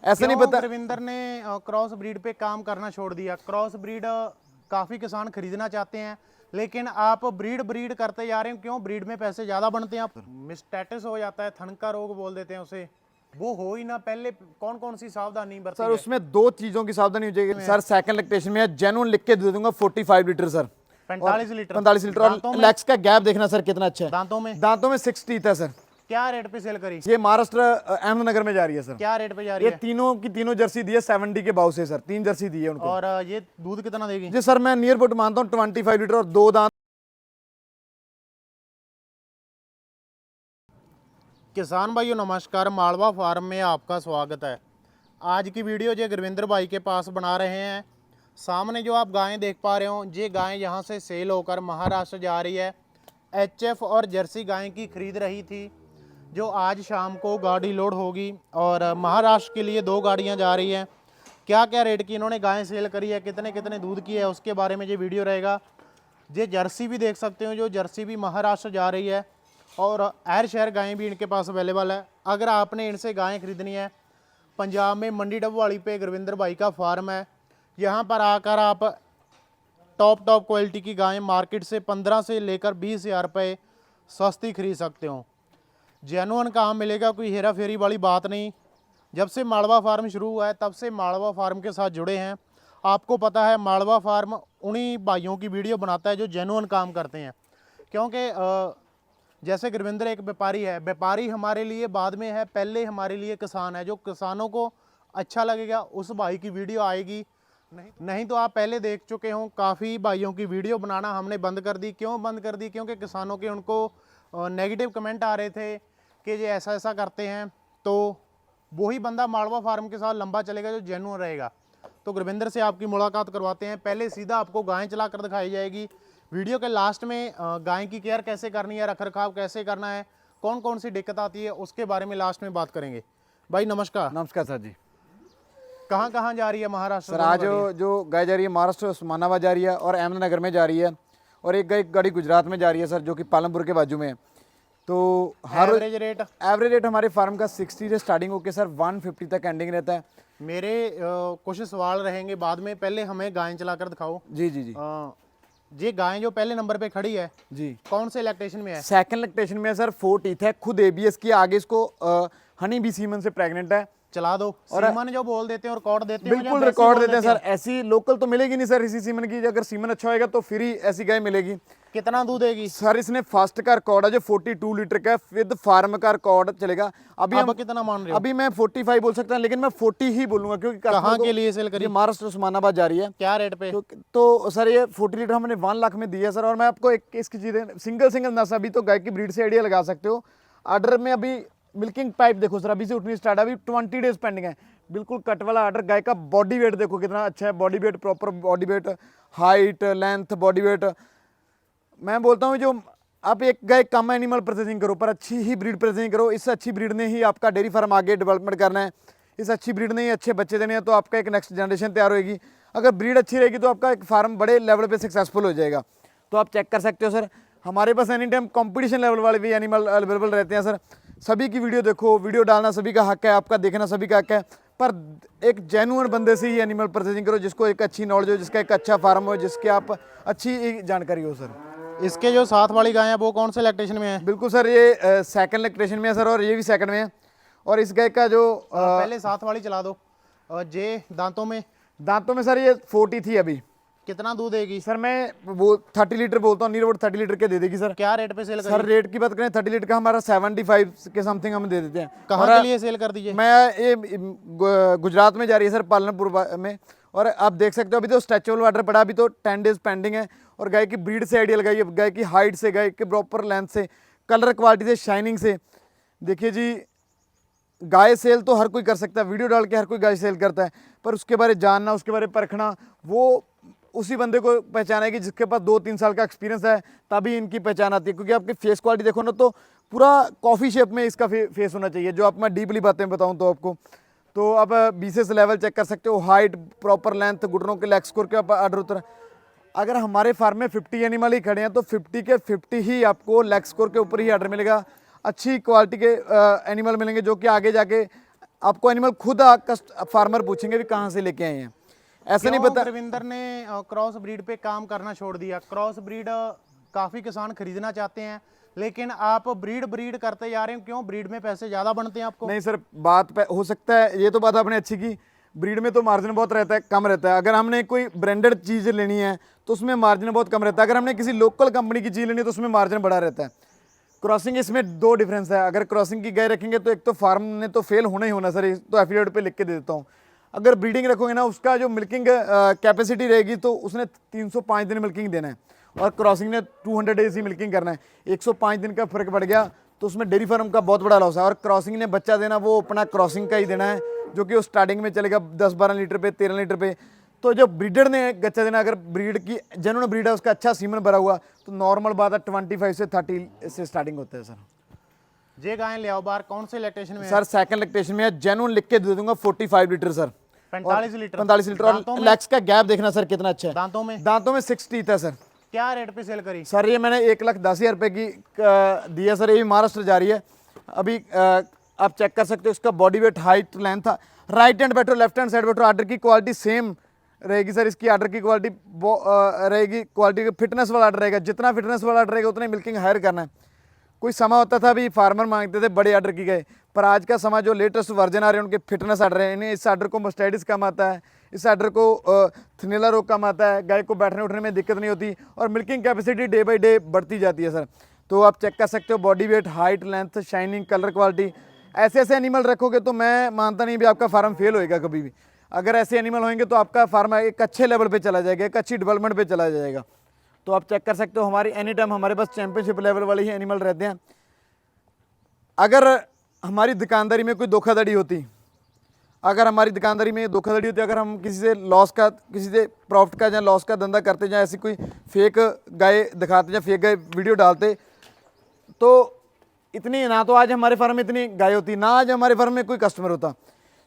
ऐसा नहीं पता। रविंदर ने क्रॉस ब्रीड पे काम करना छोड़ दिया? क्रॉस ब्रीड काफी किसान खरीदना चाहते हैं, लेकिन आप ब्रीड करते जा रहे हैं, क्यों? ब्रीड में पैसे ज्यादा बनते हैं। आप मिस्टेटस हो जाता है, थन का रोग बोल देते हैं उसे, वो हो ही ना। पहले कौन कौन सी सावधानी बरती सर है? उसमें 2 चीजों की सावधानी हो जाएगी सर। सेकंड लैक्टेशन में जेन्युइन लिख के दे दूंगा 45 लीटर सर। 45 लीटर। 45 लीटर। और लेग्स का गैप देखना सर कितना अच्छा है। दांतों में 6 टीथ है सर। क्या रेट पे सेल करी? ये महाराष्ट्र अहमदनगर में जा रही है सर। क्या रेट पे जा रही ये है? तीनों की तीनों जर्सी दी है 70 के भाव से सर। 3 जर्सी दी है उनको। और ये दूध कितना देगी? जी सर मैं नियर अबाउट मानता हूँ 25 लीटर और 2 दांत। किसान भाइयों नमस्कार, मालवा फार्म में आपका स्वागत है। आज की वीडियो जो गुरविंदर भाई के पास बना रहे हैं। सामने जो आप गायें देख पा रहे हो, ये गायें यहाँ से सेल होकर महाराष्ट्र जा रही है। एचएफ और जर्सी गायें की खरीद रही थी, जो आज शाम को गाड़ी लोड होगी और महाराष्ट्र के लिए 2 गाड़ियाँ जा रही हैं। क्या क्या रेट की इन्होंने गायें सेल करी है, कितने कितने दूध की है, उसके बारे में ये वीडियो रहेगा। ये जर्सी भी देख सकते हो, जो जर्सी भी महाराष्ट्र जा रही है, और हर शहर गायें भी इनके पास अवेलेबल है। अगर आपने इनसे गायें खरीदनी है, पंजाब में मंडी डबवाली पे गुरविंदर भाई का फार्म है। यहाँ पर आकर आप टॉप क्वालिटी की गायें मार्केट से 15 से लेकर 20,000 रुपये सस्ती खरीद सकते हो। जेन्युइन काम मिलेगा, कोई हेरा फेरी वाली बात नहीं। जब से मालवा फार्म शुरू हुआ है तब से मालवा फार्म के साथ जुड़े हैं। आपको पता है मालवा फार्म उन्हीं भाइयों की वीडियो बनाता है जो जेन्युइन काम करते हैं। क्योंकि जैसे गुरविंदर एक व्यापारी है, व्यापारी हमारे लिए बाद में है, पहले हमारे लिए किसान है। जो किसानों को अच्छा लगेगा उस भाई की वीडियो आएगी, नहीं तो आप पहले देख चुके हो। काफ़ी भाइयों की वीडियो बनाना हमने बंद कर दी। क्यों बंद कर दी? क्योंकि किसानों के उनको नेगेटिव कमेंट आ रहे थे कि ये ऐसा ऐसा करते हैं। तो वही बंदा मालवा फार्म के साथ लंबा चलेगा जो जेन्युइन रहेगा। तो गुरविंदर से आपकी मुलाकात करवाते हैं। पहले सीधा आपको गायें चला कर दिखाई जाएगी। वीडियो के लास्ट में गाय की केयर कैसे करनी है, रख रखाव कैसे करना है, कौन कौन सी दिक्कत आती है, उसके बारे में लास्ट में बात करेंगे। भाई नमस्कार। नमस्कार सर जी। कहाँ कहाँ जा रही है महाराष्ट्र? सर आज जो गाय जा रही है महाराष्ट्र उस्मानाबाद जा रही है और अहमदनगर में जा रही है, और एक गाड़ी गुजरात में जा रही है सर, जो कि पालमपुर के बाजू में है। तो हर एवरेज रेट हमारे फार्म का 60 से स्टार्टिंग होकर सर 150 तक एंडिंग रहता है। मेरे कुछ सवाल रहेंगे बाद में, पहले हमें गायें चलाकर दिखाओ। जी जी जी। ये गाय जो पहले नंबर पे खड़ी है जी, कौन से लैक्टेशन में है? सेकंड लैक्टेशन में है सर। 4 टीथ है, खुद एबीएस की। आगे इसको हनी बी सीमन से प्रेग्नेंट है। चला दो। और सीमन जो बोल देते हैं और रिकॉर्ड देते हैं, बिल्कुल रिकॉर्ड देते हैं सर। ऐसी लोकल तो मिलेगी नहीं सर इसी सीमन की। अगर सीमन अच्छा होएगा तो फिर ही ऐसी गाय मिलेगी। कितना दूध देगी सर? इसने फर्स्ट का रिकॉर्ड है जो 42 लीटर का है, विद फार्म का रिकॉर्ड चलेगा। अभी हम कितना मान रहे हो? अभी मैं 45 बोल सकता हूं, लेकिन मैं 40 ही बोलूंगा क्योंकि कहाँ के लिए सेल करी? महाराष्ट्र उस्मानाबाद जा रही है। क्या रेट पे? तो सर ये 40 लीटर हमने 1 लाख में दी है सर। और मैं आपको एक इसकी चीजें सिंगल नस, अभी तो गाय की ब्रीड से आइडिया लगा सकते हो। आर्डर में अभी मिल्किंग पाइप देखो सर, अभी से उठनी स्टार्ट, अभी 20 डेज पेंडिंग है। बिल्कुल कट वाला आर्डर। गाय का बॉडी वेट देखो कितना अच्छा है। Body weight, proper body weight, height, length, body weight. मैं बोलता हूँ जो आप एक गाय कम एनिमल प्रोसेसिंग करो पर अच्छी ही ब्रीड प्रोसेसिंग करो। इस अच्छी ब्रीड ने ही आपका डेयरी फार्म आगे डेवलपमेंट करना है। इस अच्छी ब्रीड ने ही अच्छे बच्चे देने हैं, तो आपका एक नेक्स्ट जनरेशन तैयार होगी। अगर ब्रीड अच्छी रहेगी तो आपका एक फार्म बड़े लेवल पे सक्सेसफुल हो जाएगा। तो आप चेक कर सकते हो सर, हमारे पास एनी टाइम कॉम्पिटिशन लेवल वाले भी एनिमल अवेलेबल रहते हैं सर। सभी की वीडियो देखो, वीडियो डालना सभी का हक है, आपका देखना सभी का हक है, पर एक जेन्युइन बंदे से ही एनिमल प्रोसेसिंग करो, जिसको एक अच्छी नॉलेज हो, जिसका एक अच्छा फार्म हो, जिसके आप अच्छी जानकारी हो सर। इसके जो साथ वाली गाय है वो कौन से लैक्टेशन में है? बिल्कुल सर, ये सेकंड लैक्टेशन में है सर, और ये भी सेकंड में है। और इस गाय का जो पहले साथ वाली चला दो। जे दांतों में सर ये 40 थी। अभी कितना दूध देगी? सर मैं वो 30 लीटर बोलता हूँ, नियर 30 लीटर के दे देगी सर। क्या रेट पे सेल करें? सर रेट की बात करें 30 लीटर का हमारा 75 के समथिंग हम दे देते हैं। कहाँ के लिए सेल कर दीजिए? मैं ये गुजरात में जा रही है सर, पालनपुर में। और आप देख सकते हो अभी तो स्ट्रेचेबल वाटर पड़ा, अभी तो 10 डेज पेंडिंग है। और गाय की ब्रीड से आइडिया लगाइए, गाय की हाइट से, गाय के प्रॉपर लेंथ से, कलर क्वालिटी से, शाइनिंग से। देखिए जी, गाय सेल तो हर कोई कर सकता है, वीडियो डाल के हर कोई गाय सेल करता है, पर उसके बारे जानना, उसके बारे परखना, वो उसी बंदे को पहचाना है कि जिसके पास 2-3 साल का एक्सपीरियंस है, तभी इनकी पहचान आती है। क्योंकि आपकी फेस क्वालिटी देखो ना, तो पूरा कॉफ़ी शेप में इसका फेस होना चाहिए। जो आप मैं डीपली बातें बताऊं तो आपको, तो आप बीसीएस लेवल चेक कर सकते हो, हाइट, प्रॉपर लेंथ, घुटनों के लेग स्कोर के आप आर्डर उतर। अगर हमारे फार्म में 50 एनिमल ही खड़े हैं तो 50 के 50 ही आपको लेग स्कोर के ऊपर ही आर्डर मिलेगा। अच्छी क्वालिटी के एनिमल मिलेंगे जो कि आगे जाके आपको एनिमल खुद फार्मर पूछेंगे भी कहाँ से लेके आए हैं, ऐसा नहीं क्यों पता। गुरविंदर ने क्रॉस ब्रीड पे काम करना छोड़ दिया? क्रॉस ब्रीड काफी किसान खरीदना चाहते हैं, लेकिन आप ब्रीड करते जा रहे हैं, क्यों? ब्रीड में पैसे ज्यादा बनते हैं आपको? नहीं सर, हो सकता है, ये तो बात आपने अच्छी की, ब्रीड में तो मार्जिन बहुत रहता है, कम रहता है। अगर हमने कोई ब्रांडेड चीज़ लेनी है तो उसमें मार्जिन बहुत कम रहता है, अगर हमने किसी लोकल कंपनी की चीज़ लेनी है तो उसमें मार्जिन बड़ा रहता है। क्रॉसिंग, इसमें दो डिफरेंस है। अगर क्रॉसिंग की गाय रखेंगे तो एक तो फार्म ने तो फेल होना ही होना सर, ये तो एफिलिएट पे लिख के दे देता हूँ। अगर ब्रीडिंग रखोगे ना, उसका जो मिल्किंग कैपेसिटी रहेगी तो उसने 305 दिन मिल्किंग देना है, और क्रॉसिंग ने 200 डेज ही मिल्किंग करना है। 105 दिन का फर्क पड़ गया तो उसमें डेयरी फार्म का बहुत बड़ा लॉस है। और क्रॉसिंग ने बच्चा देना वो अपना क्रॉसिंग का ही देना है, जो कि वो स्टार्टिंग में चलेगा 10-12 लीटर पे, 13 लीटर पे। तो जो ब्रीडर ने बच्चा देना, अगर ब्रीड की जेन्युइन ब्रीड है, उसका अच्छा सीमन भरा हुआ, तो नॉर्मल बात है 25 से 30 से स्टार्टिंग होता है सर। जे गाय ले आओ बार, कौन से लैक्टेशन में है? सर सेकंड लैक्टेशन में है, जेन्युइन लिख के दे दूंगा 45 लीटर सर। 45 लीटर? 45 लीटर। और लेग्स का गैप देखना सर कितना अच्छा है। दांतों में 6 टीथ है सर। क्या रेट पे सेल करी? सर ये मैंने 1,10,000 रुपए की दी है सर, ये भी महाराष्ट्र जा रही है अभी। आप चेक कर सकते हो इसका बॉडी वेट, हाइट, लेंथ था। राइट हैंड बैठो, लेफ्ट हैंड साइड बैठो, आर्डर की क्वालिटी सेम रहेगी सर। इसकी आर्डर की क्वालिटी रहेगी, क्वालिटी फिटनेस वाला आर्डर रहेगा। जितना फिटनेस वाला आर्डर रहेगा उतना मिल्किंग हायर करना है। कोई समय होता था अभी फार्मर मांगते थे बड़े आर्डर की गए, पर आज का समय जो लेटेस्ट वर्जन आ रहे हैं उनके फिटनेस आर्डर है। इन्हें इस आर्डर को मस्टाइटिस कम आता है, इस आर्डर को थनेला रोग कम आता है, गाय को बैठने उठने में दिक्कत नहीं होती, और milking capacity day by day बढ़ती जाती है सर। तो आप चेक कर सकते हो body weight, height, length, shining, colour quality. ऐसे ऐसे एनिमल रखोगे तो मैं मानता नहीं भी आपका फार्म फेल होएगा कभी भी। अगर ऐसे एनिमल होंगे तो आपका फार्म एक अच्छे लेवल पे चला जाएगा, एक अच्छी डेवलपमेंट पे चला जाएगा। तो आप चेक कर सकते हो, हमारी एनी टाइम हमारे पास चैंपियनशिप लेवल वाले ही एनिमल रहते हैं। अगर हमारी दुकानदारी में कोई धोखाधड़ी होती, अगर हमारी दुकानदारी में धोखाधड़ी होती, अगर हम किसी से लॉस का, किसी से प्रॉफिट का या लॉस का धंधा करते, या ऐसी कोई फेक गाय दिखाते या फेक गाय वीडियो डालते, तो इतनी ना तो आज हमारे फार्म में इतनी गाय होती, ना आज हमारे फार्म में कोई कस्टमर होता।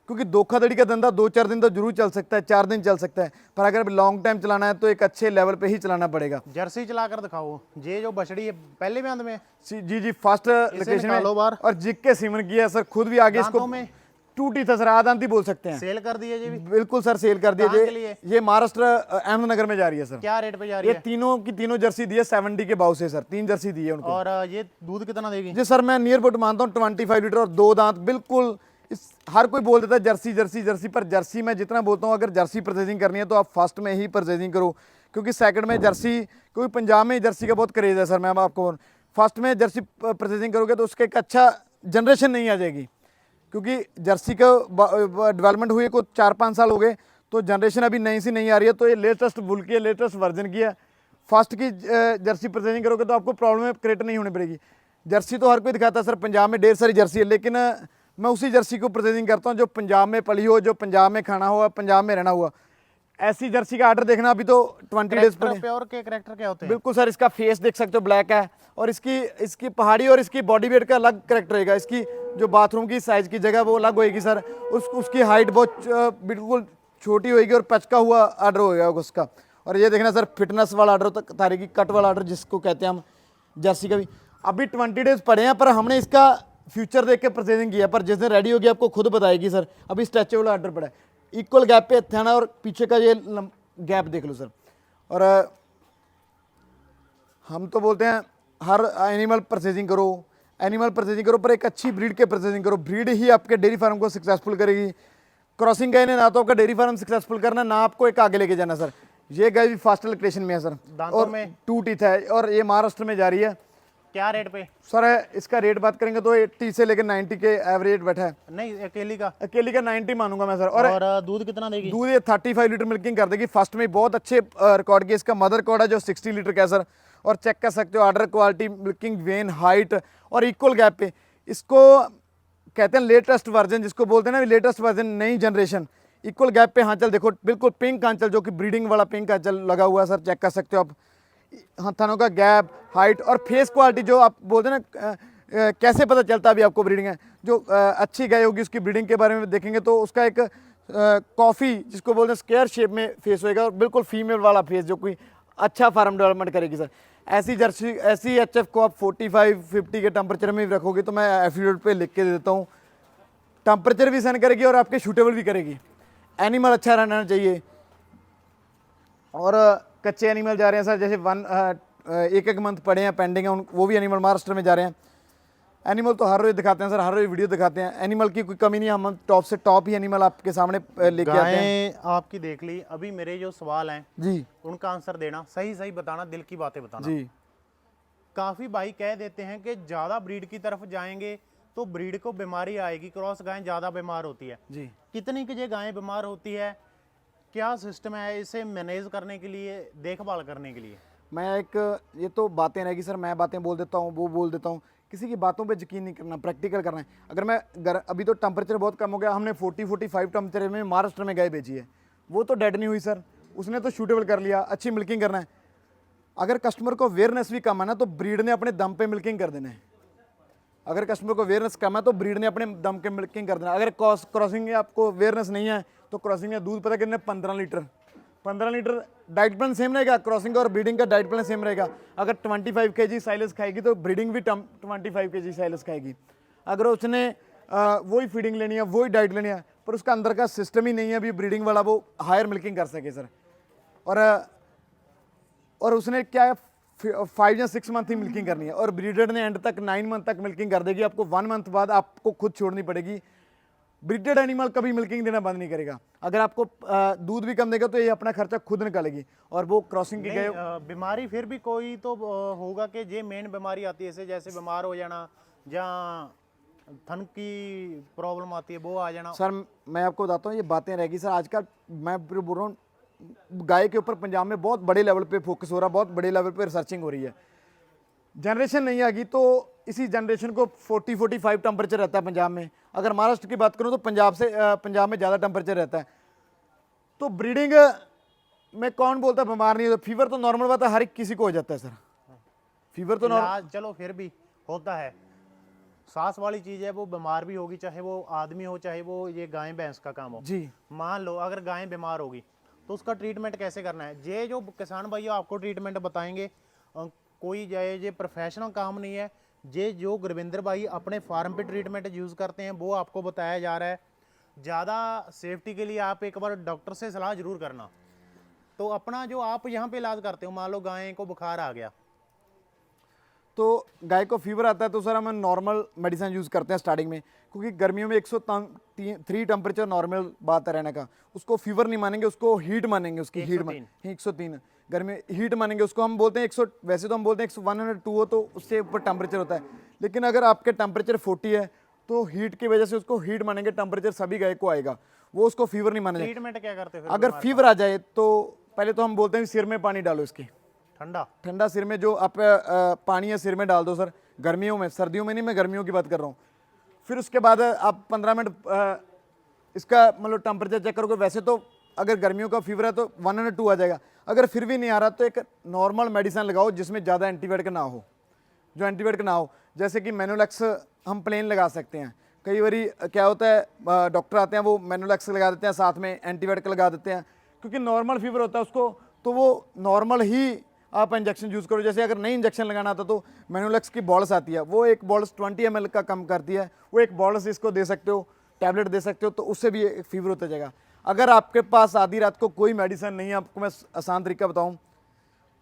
क्योंकि धोखाधड़ी का धंधा 2-4 दिन तो जरूर चल सकता है, 4 दिन चल सकता है, पर अगर लॉन्ग टाइम चलाना है तो एक अच्छे लेवल पे ही चलाना पड़ेगा। जर्सी चलाकर दिखाओ, ये जो बछड़ी है पहले भी अंत में। जी फर्स्ट लोकेशन में बार। और जिग के सीमन किया सर, खुद भी आगे इसको में टूटी था सर, आदांती बोल सकते हैं। सेल कर दिए जी भी? बिल्कुल सर, सेल कर दिए। ये महाराष्ट्र अहमदनगर में जा रही है सर। क्या रेट पे जा रही है? ये तीनों की तीनों जर्सी दी है 70 के भाव से सर, 3 जर्सी दी है उनको। और ये दूध कितना देगी? जी सर मैं नियर अबाउट मानता हूँ 25 लीटर, और 2 दांत बिल्कुल। हर कोई बोल देता है जर्सी जर्सी जर्सी, पर जर्सी मैं जितना बोलता हूँ, अगर जर्सी परचेजिंग करनी है तो आप फर्स्ट में ही परचेजिंग करो, क्योंकि सेकंड में जर्सी, क्योंकि पंजाब में जर्सी का बहुत क्रेज है सर। मैं आपको फर्स्ट में जर्सी परचेजिंग करोगे तो उसका एक अच्छा जनरेशन नहीं आ जाएगी, क्योंकि जर्सी का डेवलपमेंट हुए को 4-5 साल हो गए, तो जनरेशन अभी नई सी नहीं आ रही है। तो ये लेटेस्ट बुल की है, लेटेस्ट वर्जन की है। फर्स्ट की जर्सी परचेजिंग करोगे तो आपको प्रॉब्लम क्रिएट नहीं होनी पड़ेगी। जर्सी तो हर कोई दिखाता है सर, पंजाब में ढेर सारी जर्सी है, लेकिन मैं उसी जर्सी को परचेजिंग करता हूँ जो पंजाब में पली हो, जो पंजाब में खाना हुआ, पंजाब में रहना हुआ। ऐसी जर्सी का आर्डर देखना अभी तो 20 डेज पहले। प्योर के कैरेक्टर क्या होते हैं? बिल्कुल सर, इसका फेस देख सकते हो ब्लैक है, और इसकी पहाड़ी और इसकी बॉडी वेट का अलग करेक्टर रहेगा। इसकी जो बाथरूम की साइज की जगह वो अलग होएगी सर। उसकी हाइट बहुत बिल्कुल छोटी होएगी, और पचका हुआ आर्डर होएगा उसका। और ये देखना सर, फिटनेस वाला आर्डर होता है, तारीखी कट वाला आर्डर जिसको कहते हैं हम, जर्सी का भी। अभी 20 डेज पड़े हैं, पर हमने इसका फ्यूचर देख के परचेजिंग किया, पर जिस दिन रेडी होगी आपको खुद बताएगी सर। अभी स्ट्रेचेबल आर्डर पड़ा है, इक्वल गैप पे थाना, और पीछे का ये गैप देख लो सर। और हम तो बोलते हैं हर एनिमल परचेजिंग करो, एनिमल परचेजिंग करो, पर एक अच्छी ब्रीड के परचेजिंग करो। ब्रीड ही आपके डेयरी फार्म को सक्सेसफुल करेगी। क्रॉसिंग गाय ने ना तो आपका डेयरी फार्म सक्सेसफुल करना, ना आपको एक आगे लेके जाना सर। ये गाय भी फास्ट लोकेशन में है सर, दांतों में 2 टीथ है, और ये महाराष्ट्र में जा रही है। क्या रेट पे सर इसका रेट बात करेंगे तो 80 से लेकर 90 के एवरेज बैठा है। नहीं, अकेली का 90 मानूंगा मैं सर। और दूध कितना देगी? दूध ये 35 लीटर मिल्किंग कर देगी। फर्स्ट में बहुत अच्छे रिकॉर्ड की इसका मदर रिकॉर्ड है जो 60 लीटर का है सर। और चेक कर सकते हो order quality, milking when, height, और इक्वल गैप पे। इसको कहते हैं लेटेस्ट वर्जन, जिसको बोलते हैं ना लेटेस्ट वर्जन, नई जनरेशन। इक्वल गैप पे हांचल देखो, बिल्कुल पिंक हांचल, जो कि ब्रीडिंग वाला पिंक हांचल लगा हुआ है सर। चेक कर सकते हो आप थानों का गैप, हाइट, और फेस क्वालिटी। जो आप बोलते हैं ना कैसे पता चलता है अभी आपको ब्रीडिंग है। जो अच्छी गाय होगी उसकी ब्रीडिंग के बारे में देखेंगे तो उसका एक कॉफ़ी, जिसको बोलते हैं स्क्वायर शेप में फेस होएगा, और बिल्कुल फीमेल वाला फेस, जो कोई अच्छा फार्म डेवलपमेंट करेगी सर। ऐसी जर्सी, ऐसी एचएफ को आप 45-50 के टेम्परेचर में रखोगे तो मैं एफिलिएट पे लिख के दे देता हूँ टेम्परेचर भी सहन करेगी और आपके शूटेबल भी करेगी। एनिमल अच्छा रहना चाहिए। और कच्चे एनिमल जा रहे हैं सर, जैसे एक मंथ पड़े हैं पेंडिंग है, वो भी एनिमल महाराष्ट्र में जा रहे हैं। एनिमल तो हर रोज दिखाते हैं सर, हर रोज वीडियो दिखाते हैं। एनिमल की कोई कमी नहीं है, हम टॉप से टॉप ही एनिमल आपके सामने लेके आते हैं। गायें आपकी देख ली। अभी मेरे जो सवाल हैं जी उनका आंसर देना, सही सही बताना, दिल की बातें बताना। जी काफी भाई कह देते हैं कि ज्यादा ब्रीड की तरफ जाएंगे तो ब्रीड को बीमारी आएगी, क्रॉस गायें ज्यादा बीमार होती है। जी कितनी की ये गायें बीमार होती है, क्या सिस्टम है इसे मैनेज करने के लिए, देखभाल करने के लिए? मैं ये तो बातें रहेगी सर, मैं बातें बोल देता हूँ, वो बोल देता हूँ, किसी की बातों पे यकीन नहीं करना, प्रैक्टिकल करना है। अगर मैं अभी तो टेम्परेचर बहुत कम हो गया, हमने 40-45 टेम्परेचर में महाराष्ट्र में गाय बेची है, वो तो डेड नहीं हुई सर, उसने तो शूटेबल कर लिया, अच्छी मिल्किंग करना है। अगर कस्टमर को अवेयरनेस भी कम है ना, तो ब्रीड ने अपने दम पे मिल्किंग कर देना है। अगर कस्टमर को अवेयरनेस कम है तो ब्रीड ने अपने दम के मिल्किंग कर देना है। अगर क्रॉसिंग में आपको अवेयरनेस नहीं है तो क्रॉसिंग में दूध पता कितने 15 लीटर डाइट प्लान सेम रहेगा, क्रॉसिंग और ब्रीडिंग का डाइट प्लान सेम रहेगा। अगर 25 kg साइलेज खाएगी तो ब्रीडिंग भी 25 kg साइलेज खाएगी। अगर उसने वही फीडिंग लेनी है, वही डाइट लेनी है, पर उसका अंदर का सिस्टम ही नहीं है अभी ब्रीडिंग वाला, वो हायर मिल्किंग कर सके सर। और उसने क्या 5 या 6 मंथ ही मिल्किंग करनी है, और ब्रीडर ने एंड तक 9 मंथ तक मिल्किंग कर देगी। आपको 1 मंथ बाद आपको खुद छोड़नी पड़ेगी। ब्रीडेड एनिमल कभी मिल्किंग देना बंद नहीं करेगा। अगर आपको दूध भी कम देगा तो ये अपना खर्चा खुद निकालेगी। और वो क्रॉसिंग की गए बीमारी फिर भी कोई तो होगा कि ये मेन बीमारी आती है, जैसे बीमार हो जाना, जहाँ थन की प्रॉब्लम आती है वो आ जाना। सर मैं आपको बताता हूँ, ये बातें रहेगी सर। आजकल मैं बोल रहा हूँ गाय के ऊपर पंजाब में बहुत बड़े लेवल पे फोकस हो रहा है, बहुत बड़े लेवल पे रिसर्चिंग हो रही है। जनरेशन नहीं आएगी तो इसी जनरेशन को 40-45 टेम्परेचर रहता है पंजाब में। अगर महाराष्ट्र की बात करूं तो पंजाब में ज़्यादा टेम्परेचर रहता है। तो ब्रीडिंग में कौन बोलता है बीमार नहीं होता? फीवर तो नॉर्मल बात है, हर एक किसी को हो जाता है सर, फीवर तो नॉर्मल। चलो फिर भी होता है, सांस वाली चीज़ है, वो बीमार भी होगी, चाहे वो आदमी हो चाहे वो ये गाय भैंस का काम हो जी। मान लो अगर गाय बीमार होगी तो उसका ट्रीटमेंट कैसे करना है, ये जो किसान भाई आपको ट्रीटमेंट बताएंगे। कोई जाए ये प्रोफेशनल काम नहीं है, ये जो गुरविंदर भाई अपने फार्म पे ट्रीटमेंट यूज़ करते हैं वो आपको बताया जा रहा है। ज़्यादा सेफ्टी के लिए आप एक बार डॉक्टर से सलाह जरूर करना। तो अपना जो आप यहाँ पे इलाज करते हो, मान लो गाय को बुखार आ गया तो गाय को फीवर आता है तो सर हम नॉर्मल मेडिसिन यूज़ करते हैं स्टार्टिंग में, क्योंकि गर्मियों में 103 टेम्परेचर नॉर्मल बात है रहने का। उसको फीवर नहीं मानेंगे, उसको हीट मानेंगे, उसकी हीट 103 गर्मी हीट मानेंगे उसको। हम बोलते हैं 100, वैसे तो हम बोलते हैं 102 हो तो उससे ऊपर टेम्परेचर होता है, लेकिन अगर आपके टेम्परेचर 40 है तो हीट की वजह से उसको हीट मानेंगे। टेम्परेचर सभी गाय को आएगा, वो उसको फीवर नहीं मानेंगे। ट्रीटमेंट क्या करते हैं? अगर फीवर आ जाए तो पहले तो हम बोलते हैं सिर में पानी डालो, इसके ठंडा सिर में जो आप पानी है सिर में डाल दो सर, गर्मियों में, सर्दियों में नहीं, मैं गर्मियों की बात कर रहा हूँ। फिर उसके बाद आप 15 मिनट इसका मतलब टेम्परेचर चेक करोगे। वैसे तो अगर गर्मियों का फीवर है तो 102 आ जाएगा। अगर फिर भी नहीं आ रहा तो एक नॉर्मल मेडिसिन लगाओ जिसमें ज़्यादा एंटीबायोटिक ना हो, जो एंटीबायोटिक ना हो, जैसे कि मेनोलेक्स हम प्लेन लगा सकते हैं। कई बारी क्या होता है डॉक्टर आते हैं वो मेनोलेक्स लगा देते हैं, साथ में एंटीबायोटिक लगा देते हैं, क्योंकि नॉर्मल फीवर होता है उसको, तो वो नॉर्मल ही आप इंजेक्शन यूज़ करो। जैसे अगर नहीं इंजेक्शन लगाना आता तो मेनोलेक्स की बॉल्स आती है, वो एक बॉल्स 20 ml का कम करती है, वो एक बॉल्स इसको दे सकते हो, टैबलेट दे सकते हो, तो उससे भी एक फीवर होता जाएगा। अगर आपके पास आधी रात को कोई मेडिसिन नहीं है, आपको मैं आसान तरीका बताऊं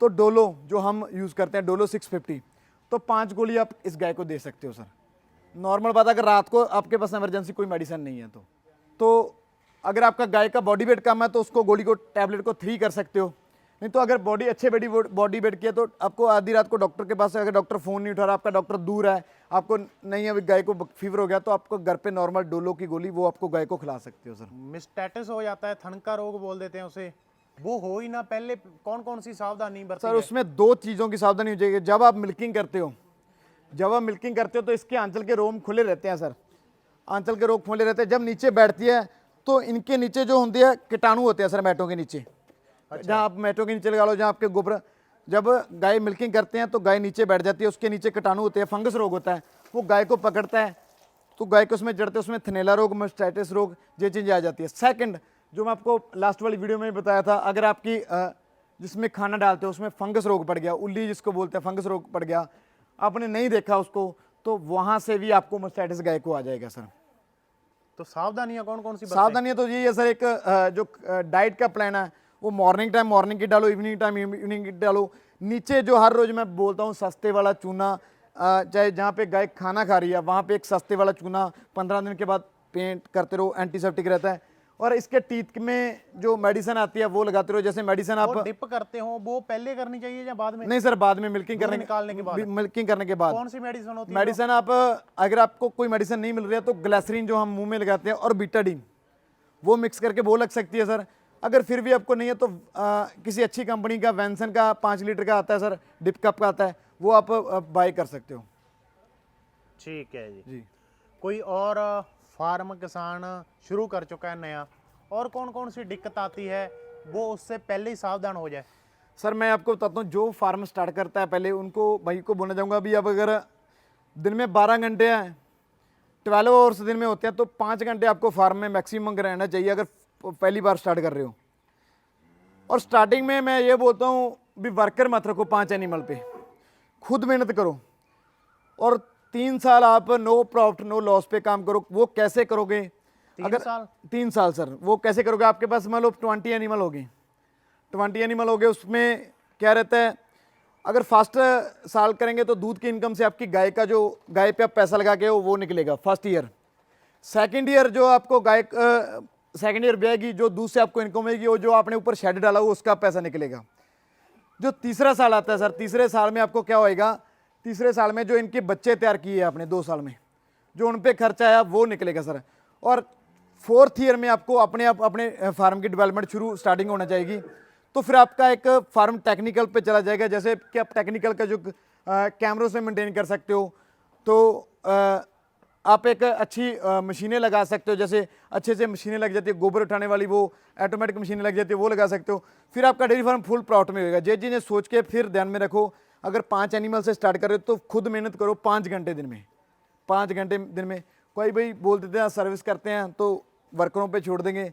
तो डोलो जो हम यूज़ करते हैं, डोलो 650, तो 5 गोली आप इस गाय को दे सकते हो सर। नॉर्मल बात, अगर रात को आपके पास इमरजेंसी कोई मेडिसिन नहीं है तो अगर आपका गाय का बॉडी वेट कम है तो उसको गोली को टैबलेट को 3 कर सकते हो। नहीं तो अगर बॉडी अच्छे बॉडी वेट की है तो आपको आधी रात को डॉक्टर के पास, अगर डॉक्टर फ़ोन नहीं उठा रहा, आपका डॉक्टर दूर है, आपको नहीं है गाय को फीवर हो गया, तो आपको घर पे नॉर्मल डोलो की गोली वो आपको गाय को खिला सकते हो सर। मिस्टेटिस हो जाता है, थन का रोग बोल देते हैं उसे, वो हो ही ना, पहले कौन कौन सी सावधानी बरती सर? उसमें 2 चीज़ों की सावधानी हो जाएगी। जब आप मिल्किंग करते हो तो इसके आंचल के रोम खुले रहते हैं सर, आंचल के रोग खुले रहते हैं। जब नीचे बैठती है तो इनके नीचे जो होती है कीटाणु होते हैं सर, मैटों के नीचे। अच्छा। जहाँ आप मैटों के नीचे लगा लो, जहाँ आपके गोबर, जब गाय मिल्किंग करते हैं तो गाय नीचे बैठ जाती है, उसके नीचे कीटाणु होते हैं, फंगस रोग होता है, वो गाय को पकड़ता है तो गाय को उसमें जड़ते, उसमें थनेला रोग, मास्टाइटिस रोग, ये चीज़ें आ जाती है। सेकंड, जो मैं आपको लास्ट वाली वीडियो में बताया था, अगर आपकी जिसमें खाना डालते हो उसमें फंगस रोग पड़ गया, उल्ली जिसको बोलते हैं, फंगस रोग पड़ गया, आपने नहीं देखा उसको, तो वहाँ से भी आपको मास्टाइटिस गाय को आ जाएगा सर। तो सावधानियां कौन कौन सी बरतें? सावधानियां तो यही है सर, एक जो डाइट का प्लान है वो मॉर्निंग टाइम मॉर्निंग की डालो, इवनिंग टाइम इवनिंग की डालो। नीचे जो हर रोज मैं बोलता हूँ सस्ते वाला चूना, चाहे जहाँ पे गाय खाना खा रही है वहाँ पे एक सस्ते वाला चूना 15 दिन के बाद पेंट करते रहो, एंटीसेप्टिक रहता है। और इसके टीथ में जो मेडिसिन आती है वो लगाते रहो। जैसे मेडिसिन वो आप डिप करते हो वो पहले करनी चाहिए या बाद में? नहीं सर, बाद में मिल्किंग दूध करने निकालने के बाद? मिल्किंग करने के बाद। कौन सी मेडिसिन होती है? मेडिसिन आप अगर आपको कोई मेडिसिन नहीं मिल रही है तो ग्लिसरीन जो हम मुंह में लगाते हैं और बीटाडीन वो मिक्स करके वो लग सकती है सर। अगर फिर भी आपको नहीं है तो किसी अच्छी कंपनी का वेंसन का 5 लीटर का आता है सर, डिप कप का आता है, वो आप बाय कर सकते हो। ठीक है जी। जी कोई और फार्म किसान शुरू कर चुका है नया, और कौन कौन सी दिक्कत आती है वो उससे पहले ही सावधान हो जाए? सर मैं आपको बताता हूँ, जो फार्म स्टार्ट करता है पहले उनको भाई को बोलना चाहूँगा अभी, अब अगर दिन में 12 घंटे हैं, 12 आवर्स दिन में होते हैं, तो 5 घंटे आपको फार्म में मैक्सिमम रहना चाहिए अगर पहली बार स्टार्ट कर रहे हो। और स्टार्टिंग में मैं ये बोलता हूँ भी वर्कर मत रखो 5 एनिमल पे, खुद मेहनत करो और 3 साल आप नो प्रॉफिट नो लॉस पे काम करो। वो कैसे करोगे? 3 साल? 3 साल सर, वो कैसे करोगे? आपके पास मान लो 20 एनिमल हो गए, 20 एनिमल हो गए, उसमें क्या रहता है, अगर फर्स्ट साल करेंगे तो दूध की इनकम से आपकी गाय का जो गाय पे आप पैसा लगा के वो निकलेगा फर्स्ट ईयर। सेकंड ईयर जो आपको गाय सेकंड ईयर ब्याएगी, जो दूध से आपको इनकम होगी, वो जो आपने ऊपर शेड डाला वो उसका पैसा निकलेगा। जो तीसरा साल आता है सर, तीसरे साल में आपको क्या होएगा, तीसरे साल में जो इनके बच्चे तैयार किए आपने 2 साल में, जो उन पे खर्चा आया वो निकलेगा सर। और 4th ईयर में आपको अपने आप अपने फार्म की डेवलपमेंट शुरू स्टार्टिंग होना चाहिए, तो फिर आपका एक फार्म टेक्निकल पे चला जाएगा। जैसे कि आप टेक्निकल का जो कैमरों से मेंटेन कर सकते हो, तो आप एक अच्छी मशीनें लगा सकते हो, जैसे अच्छे से मशीनें लग जाती है, गोबर उठाने वाली वो ऑटोमेटिक मशीनें लग जाती है, वो लगा सकते हो। फिर आपका डेयरी फार्म फुल प्रॉफिट में होगा। ये चीज़ें सोच के फिर ध्यान में रखो, अगर 5 एनिमल से स्टार्ट कर रहे हो तो खुद मेहनत करो 5 घंटे दिन में, 5 घंटे दिन में। कोई भाई बोल देते हैं सर्विस करते हैं तो वर्करों पे छोड़ देंगे,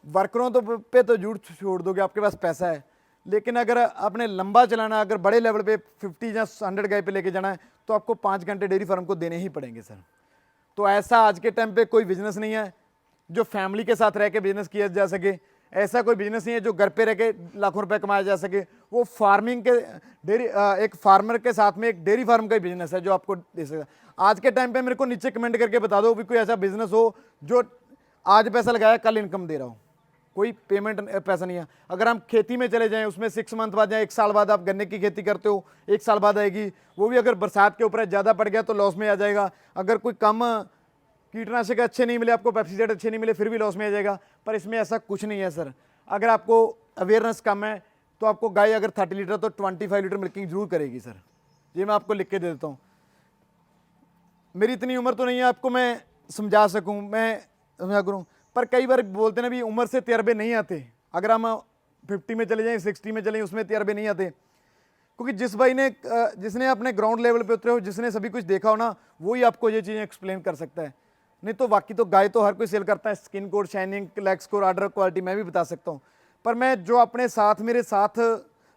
वर्करों तो पे तो झूठ छोड़ दोगे, आपके पास पैसा है। लेकिन अगर आपने लंबा चलाना, अगर बड़े लेवल पे 50 या 100 गाय पे लेके जाना है तो आपको 5 घंटे डेयरी फार्म को देने ही पड़ेंगे सर। तो ऐसा आज के टाइम पे कोई बिजनेस नहीं है जो फैमिली के साथ रह के बिजनेस किया जा सके। ऐसा कोई बिजनेस नहीं है जो घर पे रह के लाखों रुपए कमाया जा सके। वो फार्मिंग के डेयरी एक फार्मर के साथ में एक डेयरी फार्म का ही बिजनेस है जो आपको दे सकेगा। आज के टाइम पे मेरे को नीचे कमेंट करके बता दो भी कोई ऐसा बिजनेस हो जो आज पैसा लगाया कल इनकम दे रहा हो। कोई पेमेंट पैसा नहीं है। अगर हम खेती में चले जाएं, उसमें 6 मंथ बाद या 1 साल बाद आप गन्ने की खेती करते हो, 1 साल बाद आएगी, वो भी अगर बरसात के ऊपर ज़्यादा पड़ गया तो लॉस में आ जाएगा। अगर कोई कम कीटनाशक अच्छे नहीं मिले, आपको पेस्टिसाइड अच्छे नहीं मिले, फिर भी लॉस में आ जाएगा। पर इसमें ऐसा कुछ नहीं है सर। अगर आपको अवेयरनेस कम है तो आपको गाय अगर 30 लीटर तो 25 लीटर मिल्किंग जरूर करेगी सर। ये मैं आपको लिख के दे देता हूँ। मेरी इतनी उम्र तो नहीं है आपको मैं समझा सकूँ, मैं समझा करूँ, पर कई बार बोलते ना भी उम्र से तजर्बे नहीं आते। अगर हम 50 में चले जाएं, 60 में चले, उसमें तजर्बे नहीं आते। क्योंकि जिस भाई ने जिसने अपने ग्राउंड लेवल पे उतरे हो, जिसने सभी कुछ देखा हो ना, वही आपको ये चीज़ें एक्सप्लेन कर सकता है। नहीं तो बाकी तो गाय तो हर कोई सेल करता है, skin code, shining, leg score, order quality मैं भी बता सकता हूँ। पर मैं जो अपने साथ मेरे साथ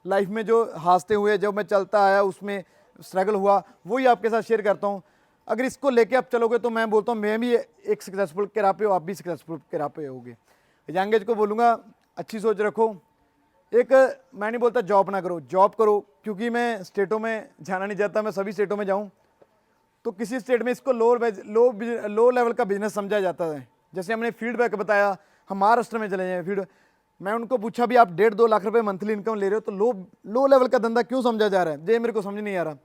लाइफ में जो हादसे हुए, जब मैं चलता आया उसमें स्ट्रगल हुआ, वही आपके साथ शेयर करता हूँ। अगर इसको लेके आप चलोगे तो मैं बोलता हूँ मैं भी एक सक्सेसफुल के राह पे हो, आप भी सक्सेसफुल के राह पे होगे। यंग एज को बोलूँगा अच्छी सोच रखो। एक मैं नहीं बोलता जॉब ना करो, जॉब करो, क्योंकि मैं स्टेटों में जाना नहीं चाहता। मैं सभी स्टेटों में जाऊँ तो किसी स्टेट में इसको लो लेवल का बिजनेस समझा जाता है। जैसे हमने फीडबैक बताया, हम महाराष्ट्र में चले जाएँ फीड, मैं उनको पूछा भी आप 1.5-2 लाख रुपए मंथली इनकम ले रहे हो तो लो लेवल का धंधा क्यों समझा जा रहा है? ये मेरे को समझ नहीं आ रहा।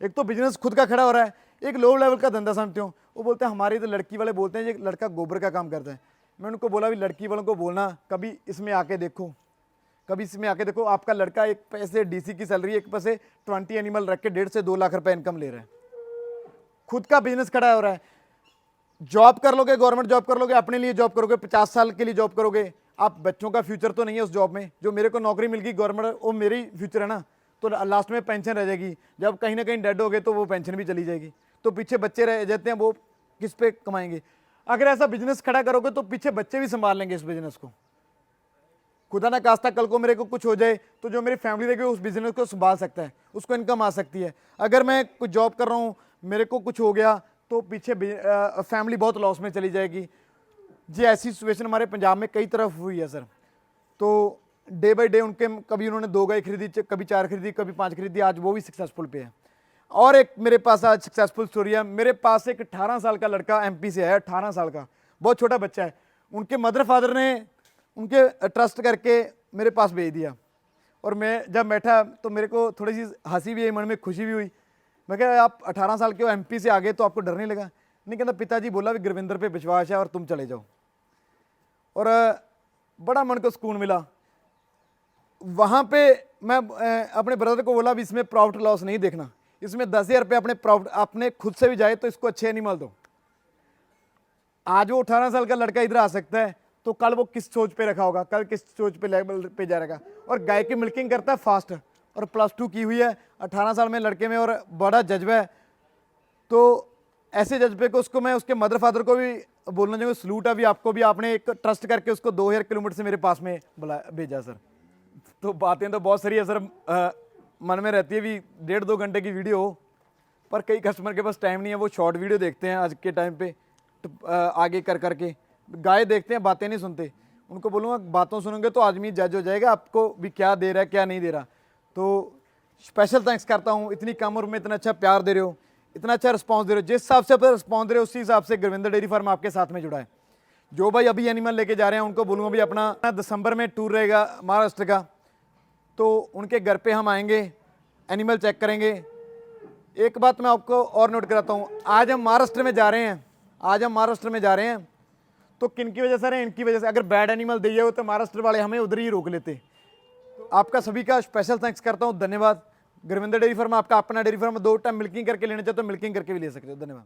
एक तो बिजनेस खुद का खड़ा हो रहा है, एक लो लेवल का धंधा समझते हो। वो बोलते हैं हमारी तो लड़की वाले बोलते हैं ये लड़का गोबर का काम करता है। मैं उनको बोला भी लड़की वालों को बोलना कभी इसमें आके देखो, कभी इसमें आके देखो, आपका लड़का एक पैसे डीसी की सैलरी, एक पैसे 20 एनिमल रख के 1.5 से 2 लाख रुपए इनकम ले रहा है। खुद का बिजनेस खड़ा हो रहा है। जॉब कर लोगे, गवर्नमेंट जॉब कर लोगे, अपने लिए जॉब करोगे, 50 साल के लिए जॉब करोगे, आप बच्चों का फ्यूचर तो नहीं है उस जॉब में। जो मेरे को नौकरी मिल गई गवर्नमेंट, वो मेरी फ्यूचर है ना, तो लास्ट में पेंशन रह जाएगी। जब कहीं ना कहीं डेड हो गए तो वो पेंशन भी चली जाएगी, तो पीछे बच्चे रह जाते हैं, वो किस पे कमाएंगे? अगर ऐसा बिजनेस खड़ा करोगे तो पीछे बच्चे भी संभाल लेंगे इस बिजनेस को। खुदा ना खास्ता कल को मेरे को कुछ हो जाए तो जो मेरी फैमिली रहेगी उस बिजनेस को संभाल सकता है, उसको इनकम आ सकती है। अगर मैं कुछ जॉब कर रहा हूँ, मेरे को कुछ हो गया तो पीछे फैमिली बहुत लॉस में चली जाएगी। जी ऐसी सिचुएशन हमारे पंजाब में कई तरफ हुई है सर। तो डे बाय डे उनके कभी उन्होंने 2 गाय खरीदी, कभी 4 खरीदी, कभी 5 खरीदी, आज वो भी सक्सेसफुल पे है। और एक मेरे पास आज सक्सेसफुल स्टोरी है। मेरे पास एक 18 साल का लड़का एमपी से है, 18 साल का, बहुत छोटा बच्चा है। उनके मदर फादर ने उनके ट्रस्ट करके मेरे पास भेज दिया। और मैं जब बैठा तो मेरे को थोड़ी सी हंसी भी आई, मन में खुशी भी हुई। मैं कहा आप 18 साल के हो, एमपी से आ गए तो आपको डर नहीं लगा? नहीं, कहता पिताजी बोला भी गुरविंदर पे विश्वास है और तुम चले जाओ। और बड़ा मन को सुकून मिला। वहाँ पे मैं अपने ब्रदर को बोला भी इसमें प्रॉफिट लॉस नहीं देखना, इसमें 10,000 रुपये अपने प्रॉफिट अपने खुद से भी जाए तो इसको अच्छे एनिमल दो। आज वो 18 साल का लड़का इधर आ सकता है तो कल वो किस सोच पे रखा होगा, कल किस सोच पे लेवल पे जा रहेगा। और गाय की मिल्किंग करता है फास्ट, और +2 की हुई है 18 साल में लड़के में, और बड़ा जज्बा है। तो ऐसे जज्बे को उसको मैं उसके मदर फादर को भी बोलना चाहूँगा, सलूट है भी आपको भी, आपने एक ट्रस्ट करके उसको 2000 किलोमीटर से मेरे पास में भेजा सर। तो बातें तो बहुत सारी है सर, मन में रहती है भी 1.5-2 घंटे की वीडियो हो, पर कई कस्टमर के पास टाइम नहीं है, वो शॉर्ट वीडियो देखते हैं आज के टाइम पे। तो आगे कर करके गाय देखते हैं, बातें नहीं सुनते। उनको बोलूँगा बातों सुनोगे तो आदमी जज हो जाएगा आपको भी क्या दे रहा है क्या नहीं दे रहा। तो स्पेशल थैंक्स करता हूँ, इतनी कम उम्र में इतना अच्छा प्यार दे रहे हो, इतना अच्छा रिस्पांस दे रहे हो। जिस हिसाब से आप रिस्पांस दे रहे हो उसी हिसाब से गुरविंदर डेयरी फार्म आपके साथ में जुड़ा है। जो भाई अभी एनिमल लेके जा रहे हैं उनको बोलूँगा भी अपना दिसंबर में टूर रहेगा महाराष्ट्र का, तो उनके घर पे हम आएंगे, एनिमल चेक करेंगे। एक बात मैं आपको और नोट कराता हूँ, आज हम महाराष्ट्र में जा रहे हैं, आज हम महाराष्ट्र में जा रहे हैं तो किन की वजह से रहे हैं? इनकी वजह से। अगर बैड एनिमल दिए हो तो महाराष्ट्र वाले हमें उधर ही रोक लेते। आपका सभी का स्पेशल थैंक्स करता हूँ, धन्यवाद। गुरविंदर डेयरी फार्म आपका अपना डेयरी फार्म, 2 टाइम मिल्किंग करके लेना चाहते हो मिल्किंग करके भी ले सकते हो। धन्यवाद।